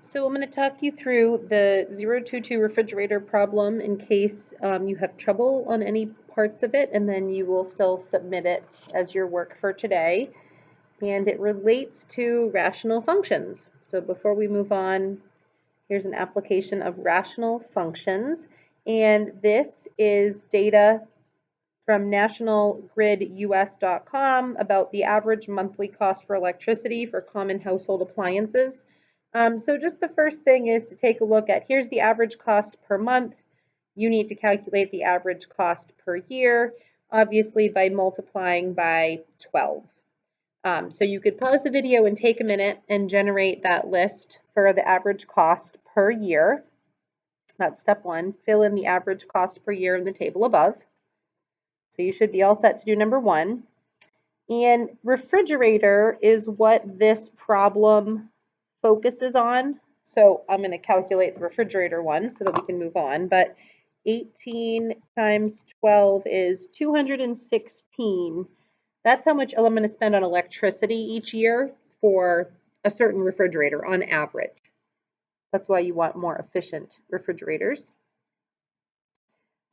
So I'm going to talk you through the 022 refrigerator problem in case you have trouble on any parts of it, and then you will still submit it as your work for today. And it relates to rational functions. So before we move on, here's an application of rational functions. And this is data from nationalgridus.com about the average monthly cost for electricity for common household appliances. So just the first thing is to take a look at, here's the average cost per month. You need to calculate the average cost per year, obviously by multiplying by 12. So you could pause the video and take a minute and generate that list for the average cost per year. That's step one. Fill in the average cost per year in the table above. So you should be all set to do number one. And refrigerator is what this problem focuses on. So I'm going to calculate the refrigerator one so that we can move on. But 18 times 12 is 216. That's how much I'm going to spend on electricity each year for a certain refrigerator on average. That's why you want more efficient refrigerators.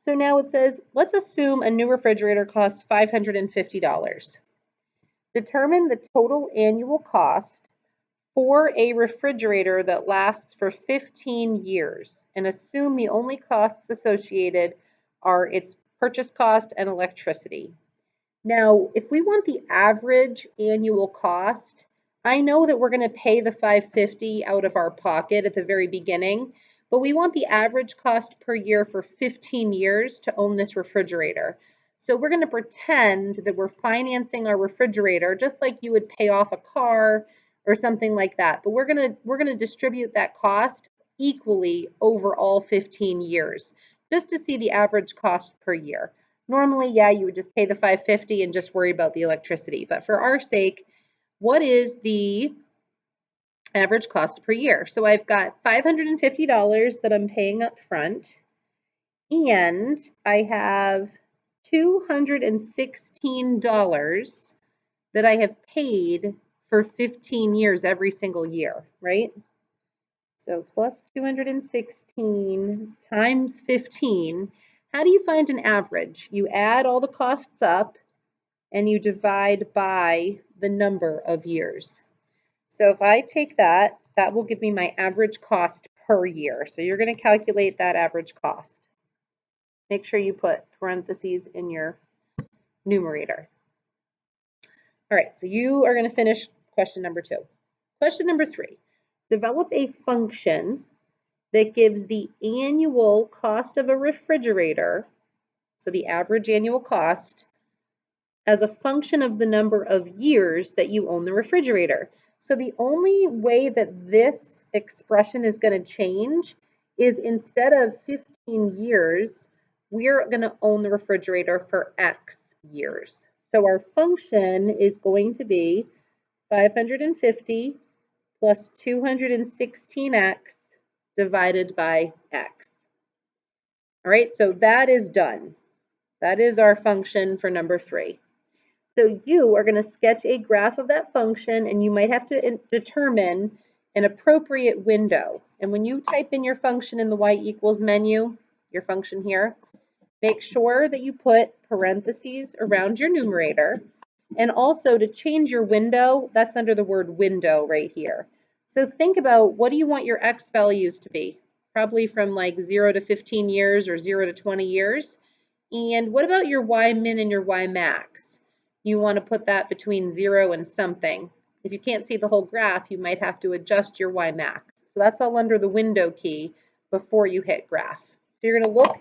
So now it says, let's assume a new refrigerator costs $550. Determine the total annual cost for a refrigerator that lasts for 15 years and assume the only costs associated are its purchase cost and electricity. Now, if we want the average annual cost, I know that we're going to pay the $550 out of our pocket at the very beginning, but we want the average cost per year for 15 years to own this refrigerator. So we're going to pretend that we're financing our refrigerator just like you would pay off a car or something like that. But we're going to distribute that cost equally over all 15 years just to see the average cost per year. Normally, yeah, you would just pay the $550 and just worry about the electricity. But for our sake, what is the average cost per year? So I've got $550 that I'm paying up front, and I have $216 that I have paid for 15 years every single year, right? So plus 216 times 15. How do you find an average? You add all the costs up and you divide by the number of years. So if I take that, that will give me my average cost per year. So you're going to calculate that average cost. Make sure you put parentheses in your numerator. All right, so you are going to finish question number 2. Question number 3, develop a function that gives the annual cost of a refrigerator, so the average annual cost, as a function of the number of years that you own the refrigerator. So the only way that this expression is going to change is instead of 15 years, we're going to own the refrigerator for X years. So our function is going to be 550 plus 216x divided by x. All right, so that is done. That is our function for number 3. So you are going to sketch a graph of that function, and you might have to determine an appropriate window. And when you type in your function in the y equals menu, your function here, make sure that you put parentheses around your numerator. And also to change your window, that's under the word window right here. So think about, what do you want your x values to be? Probably from like 0 to 15 years or 0 to 20 years. And what about your y min and your y max? You want to put that between 0 and something. If you can't see the whole graph, you might have to adjust your y max. So that's all under the window key before you hit graph. So you're going to look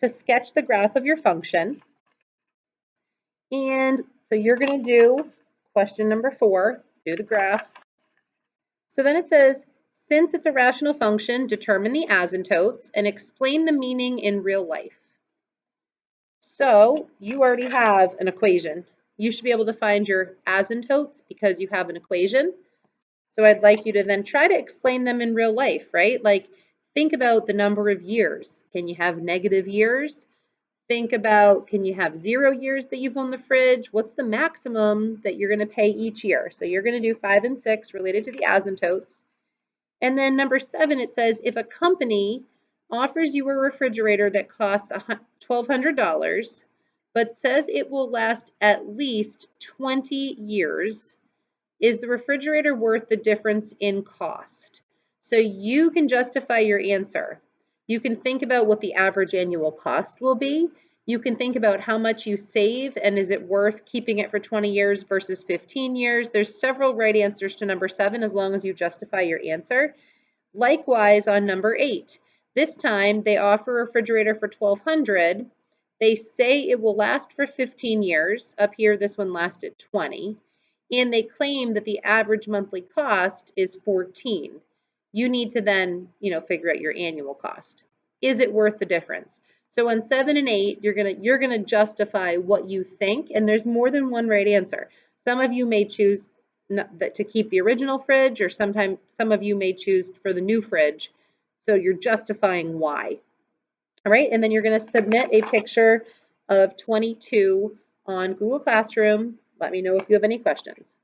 to sketch the graph of your function. And so you're going to do question number 4, do the graph. So then it says, since it's a rational function, determine the asymptotes and explain the meaning in real life. So you already have an equation. You should be able to find your asymptotes because you have an equation. So I'd like you to then try to explain them in real life, right? Like, think about the number of years. Can you have negative years? Think about, can you have 0 years that you've owned the fridge? What's the maximum that you're going to pay each year? So you're going to do 5 and 6 related to the asymptotes. And then number 7, it says if a company offers you a refrigerator that costs $1,200, but says it will last at least 20 years, is the refrigerator worth the difference in cost? So you can justify your answer. You can think about what the average annual cost will be. You can think about how much you save and is it worth keeping it for 20 years versus 15 years. There's several right answers to number 7 as long as you justify your answer. Likewise on number 8, this time they offer a refrigerator for $1,200. They say it will last for 15 years. Up here, this one lasted 20. And they claim that the average monthly cost is 14. You need to then, figure out your annual cost. Is it worth the difference? So on 7 and 8, you're gonna justify what you think, and there's more than one right answer. Some of you may choose to keep the original fridge, or some of you may choose for the new fridge. So you're justifying why. All right, and then you're going to submit a picture of 22 on Google Classroom. Let me know if you have any questions.